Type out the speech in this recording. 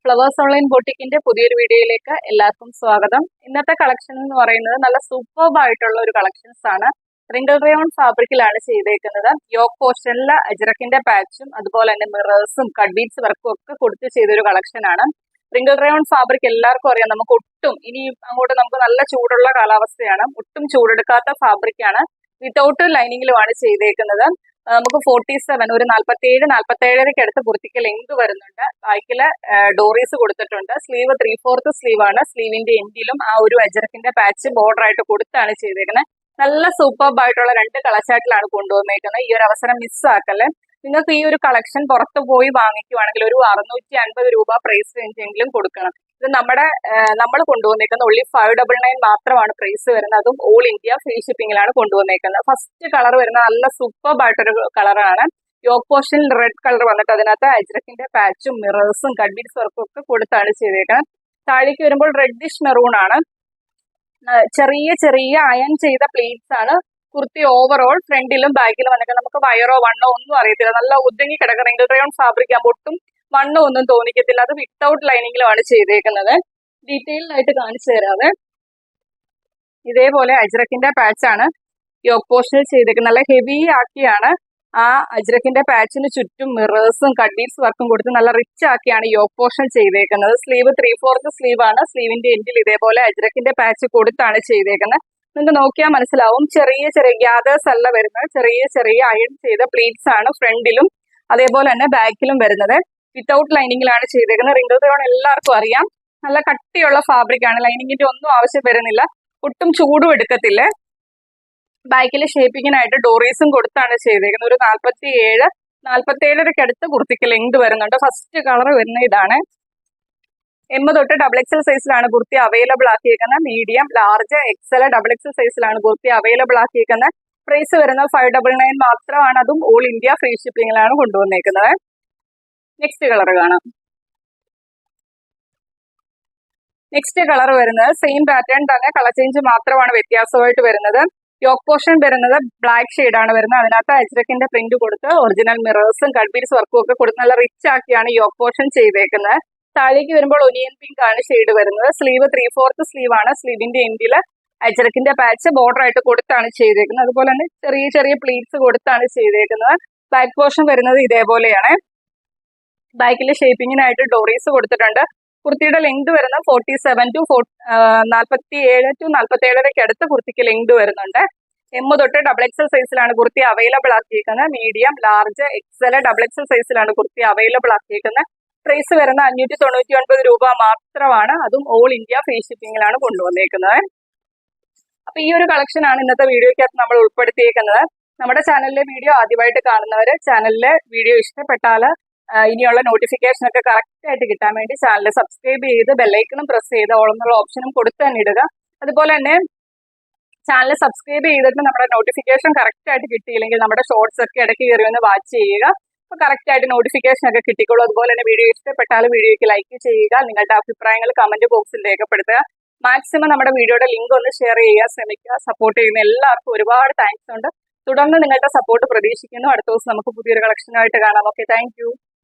Flowers online ബൊട്ടിക്കിന്റെ പുതിയൊരു വീഡിയോയിലേക്ക് എല്ലാവർക്കും സ്വാഗതം. ഇന്നത്തെ കളക്ഷൻ എന്ന് പറയുന്നത് നല്ല സൂപ്പർബ് ആയിട്ടുള്ള ഒരു കളക്ഷൻസ് ആണ്. റിങ്കിൾ റയോൺ ഫാബ്രിക്കിലാണ് ചെയ്തേക്കുന്നത്. യോക്ക് പോർഷനിൽ അജ്രക്കിന്റെ പാച്ചും അതുപോലെ തന്നെ മിറേഴ്സും കട്ട് ബീഡ്സ് വർക്കും ഒക്കെ കൊടുത്ത് ചെയ്തൊരു കളക്ഷൻ ആണ്. റിങ്കിൾ റയോൺ ഫാബ്രിക് എല്ലാവർക്കും അറിയാം. നമുക്ക് ഒട്ടും ഇനി അങ്ങോട്ട് നമുക്ക് നല്ല ചൂടുള്ള കാലാവസ്ഥയാണ്. ഒട്ടും ചൂടെടുക്കാത്ത ഫാബ്രിക് ആണ്. വിത്തൗട്ട് ലൈനിങ്ങിലുമാണ് ചെയ്തേക്കുന്നത്. നമുക്ക് 47 ഒരു 47-47.5 അടുത്ത് കുർത്തിക്ക് ലെങ്ത് വരുന്നുണ്ട്. ബാക്കില് ഡോറീസ് കൊടുത്തിട്ടുണ്ട്. സ്ലീവ് 3/4 സ്ലീവ് ആണ്. സ്ലീവിന്റെ എൻഡിലും ആ ഒരു അജറക്കിന്റെ പാച്ച് ബോർഡർ ആയിട്ട് കൊടുത്താണ് ചെയ്തേക്കുന്നത്. നല്ല സൂപ്പർബ് ആയിട്ടുള്ള 2 കളച്ചാട്ടിലാണ് കൊണ്ടുവന്നേക്കുന്നത്. ഈ ഒരു അവസരം മിസ്സാക്കല്ലേ. നിങ്ങൾക്ക് ഈ ഒരു കളക്ഷൻ പുറത്ത് പോയി വാങ്ങിക്കുവാണെങ്കിൽ ഒരു 650 രൂപ പ്രൈസ് റേഞ്ച് എങ്കിലും കൊടുക്കണം. ഇത് നമ്മൾ കൊണ്ടുവന്നേക്കുന്ന only 599 മാത്രമാണ് പ്രൈസ് വരുന്നത്. അതും ഓൾ ഇന്ത്യ ഫ്രീ ഷിപ്പിംഗിലാണ് കൊണ്ടുവന്നേക്കുന്നത്. ഫസ്റ്റ് കളർ വരുന്ന നല്ല സൂപ്പർബ് ആയിട്ടൊരു കളറാണ്. യോക്ക് പോർഷനിൽ റെഡ് കളർ വന്നിട്ട് അതിനകത്ത് അജ്രക്കിന്റെ പാച്ചും മിറേഴ്സും കട്ട് ബീഡ്സ് വർക്കും ഒക്കെ കൊടുത്താണ് ചെയ്തേക്കുന്നത്. താഴേക്ക് വരുമ്പോൾ റെഡിഷ് മെറൂൺ ആണ്. ചെറിയ ചെറിയ അയൺ ചെയ്ത പ്ലീറ്റ്സ് ആണ്. കുർത്തി ഓവറോൾ ഫ്രണ്ടിലും ബാക്കിലും വന്നിട്ട് നമുക്ക് വയറോ വണ്ണോ ഒന്നും അറിയത്തില്ല. നല്ല ഒതുങ്ങി കിടക്കുന്ന റിങ്കിൾ റയോൺ ഫാബ്രിക് ആകുമ്പോൾ ഒട്ടും വണ്ണോ ഒന്നും തോന്നിക്കത്തില്ല. അത് വിത്തൗട്ട് ലൈനിങ്ങിലുമാണ് ചെയ്തേക്കുന്നത്. ഡീറ്റെയിൽഡ് ആയിട്ട് കാണിച്ചു തരാതെ. ഇതേപോലെ അജ്രക്കിന്റെ പാച്ചാണ് യോക്ക് പോർഷനിൽ ചെയ്തേക്കുന്നത്. നല്ല ഹെവി ആക്കിയാണ് ആ അജ്രക്കിന്റെ പാച്ചിന് ചുറ്റും മിറേഴ്സും കട്ട് ബീഡ്സ് വർക്കും കൊടുത്ത് നല്ല റിച്ച് ആക്കിയാണ് യോക്ക് പോർഷൻ ചെയ്തേക്കുന്നത്. സ്ലീവ് 3/4 സ്ലീവ് ആണ്. സ്ലീവിന്റെ എൻഡിൽ ഇതേപോലെ അജ്രക്കിന്റെ പാച്ച് കൊടുത്താണ് ചെയ്തേക്കുന്നത്. നിങ്ങൾക്ക് നോക്കിയാൽ മനസ്സിലാവും. ചെറിയ ചെറിയ ഗ്യാദേഴ്സ് അല്ല വരുന്നത്. ചെറിയ ചെറിയ അയൺ ചെയ്ത പ്ലീറ്റ്സ് ആണ് ഫ്രണ്ടിലും അതേപോലെ തന്നെ ബാക്കിലും വരുന്നത്. വിത്തൗട്ട് ലൈനിങ്ങിലാണ് ചെയ്തേക്കുന്നത്. റിങ്കിൾ റയോൺ എല്ലാവർക്കും അറിയാം. നല്ല കട്ടിയുള്ള ഫാബ്രിക് ആണ്. ലൈനിങ്ങിന്റെ ഒന്നും ആവശ്യം വരുന്നില്ല. ഒട്ടും ചൂടും എടുക്കത്തില്ല. ബാക്കിൽ ഷേപ്പിങ്ങിനായിട്ട് ഡോറീസും കൊടുത്താണ് ചെയ്തേക്കുന്നത്. ഒരു 47-47.5 അടുത്ത് കുർത്തിക്ക് ലെങ്ത് വരുന്നുണ്ട്. ഫസ്റ്റ് കളർ വരുന്ന ഇതാണ്. M തൊട്ട് XXL സൈസിലാണ് കുർത്തി അവൈലബിൾ ആക്കിയിരിക്കുന്നത്. മീഡിയം, ലാർജ്, XL, XXL സൈസിലാണ് കുർത്തി അവൈലബിൾ ആക്കിയിരിക്കുന്നത്. പ്രൈസ് വരുന്നത് 599 മാത്രമാണ്. അതും ഓൾ ഇന്ത്യ ഫ്രീ ഷിപ്പിംഗിലാണ് കൊണ്ടുവന്നേക്കുന്നത്. നെക്സ്റ്റ് കളർ കാണാം. നെക്സ്റ്റ് കളർ വരുന്നത് സെയിം പാറ്റേൺ തന്നെ, കളർ ചേഞ്ച് മാത്രമാണ് വ്യത്യാസമായിട്ട് വരുന്നത്. യോക്ക് പോർഷൻ വരുന്നത് ബ്ലാക്ക് ഷെയ്ഡാണ് വരുന്നത്. അതിനകത്ത് അജ്രക്കിന്റെ പ്രിന്റ് കൊടുത്ത് ഒറിജിനൽ മിറേഴ്സും കട്ട് ബീഡ്സ് വർക്കും ഒക്കെ കൊടുത്ത് നല്ല റിച്ച് ആക്കിയാണ് യോക്ക് പോർഷൻ ചെയ്തേക്കുന്നത്. താഴേക്ക് വരുമ്പോൾ ഒനിയൻ പിങ്ക് ആണ് ഷെയ്ഡ് വരുന്നത്. സ്ലീവ് 3/4 സ്ലീവ് ആണ്. സ്ലീവിന്റെ എൻഡിൽ അജ്രക്കിന്റെ പാച്ച് ബോർഡർ ആയിട്ട് കൊടുത്താണ് ചെയ്തേക്കുന്നത്. അതുപോലെ തന്നെ ചെറിയ ചെറിയ പ്ലീറ്റ്സ് കൊടുത്താണ് ചെയ്തേക്കുന്നത്. ബാക്ക് പോർഷൻ വരുന്നത് ഇതേപോലെയാണ്. ബാക്കിൽ ഷേപ്പിങ്ങിനായിട്ട് ഡോറീസ് കൊടുത്തിട്ടുണ്ട്. കുർത്തിയുടെ ലെങ്ത് വരുന്നത് 47-47.5 അടുത്ത് കുർത്തിക്ക് ലെങ്ത് വരുന്നുണ്ട്. M തൊട്ട് XXL സൈസിലാണ് കുർത്തി അവൈലബിൾ ആക്കിയിരിക്കുന്നത്. മീഡിയം, ലാർജ്, XL, XXL സൈസിലാണ് കുർത്തി അവൈലബിൾ ആക്കിയിരിക്കുന്നത്. പ്രൈസ് വരുന്ന 599 രൂപ മാത്രമാണ്. അതും ഓൾ ഇന്ത്യ ഫ്രീ ഷിപ്പിംഗിലാണ് കൊണ്ടുവന്നേക്കുന്നത്. അപ്പൊ ഈ ഒരു കളക്ഷൻ ആണ് ഇന്നത്തെ വീഡിയോയ്ക്കകത്ത് നമ്മൾ ഉൾപ്പെടുത്തിയേക്കുന്നത്. നമ്മുടെ ചാനലിലെ വീഡിയോ ആദ്യമായിട്ട് കാണുന്നവര് ചാനലിലെ വീഡിയോ ഇഷ്ടപ്പെട്ടാൽ ഇനിയുള്ള നോട്ടിഫിക്കേഷൻ ഒക്കെ കറക്റ്റ് ആയിട്ട് കിട്ടാൻ വേണ്ടി ചാനൽ സബ്സ്ക്രൈബ് ചെയ്ത് ബെല്ലൈക്കണും പ്രസ് ചെയ്ത് ഓൾ എന്നുള്ള ഓപ്ഷനും കൊടുത്ത് തന്നെ ഇടുക. അതുപോലെ തന്നെ ചാനൽ സബ്സ്ക്രൈബ് ചെയ്തിട്ട് നമ്മുടെ നോട്ടിഫിക്കേഷൻ കറക്റ്റ് ആയിട്ട് കിട്ടിയില്ലെങ്കിൽ നമ്മുടെ ഷോർട്സ് ഒക്കെ ഇടയ്ക്ക് കയറി ഒന്ന് വാച്ച് ചെയ്യുക. അപ്പൊ കറക്റ്റ് ആയിട്ട് നോട്ടിഫിക്കേഷൻ ഒക്കെ കിട്ടിക്കോളൂ. അതുപോലെ തന്നെ വീഡിയോ ഇഷ്ടപ്പെട്ടാൽ വീഡിയോയ്ക്ക് ലൈക്ക് ചെയ്യുക. നിങ്ങളുടെ അഭിപ്രായങ്ങൾ കമന്റ് ബോക്സിൽ രേഖപ്പെടുത്തുക. മാക്സിമം നമ്മുടെ വീഡിയോയുടെ ലിങ്ക് ഒന്ന് ഷെയർ ചെയ്യാൻ ശ്രമിക്കുക. സപ്പോർട്ട് ചെയ്യുന്ന എല്ലാവർക്കും ഒരുപാട് താങ്ക്സ് ഉണ്ട്. തുടർന്ന് നിങ്ങളുടെ സപ്പോർട്ട് പ്രതീക്ഷിക്കുന്നു. അടുത്ത ദിവസം നമുക്ക് പുതിയൊരു കളക്ഷനുമായിട്ട് കാണാം. Okay, thank you.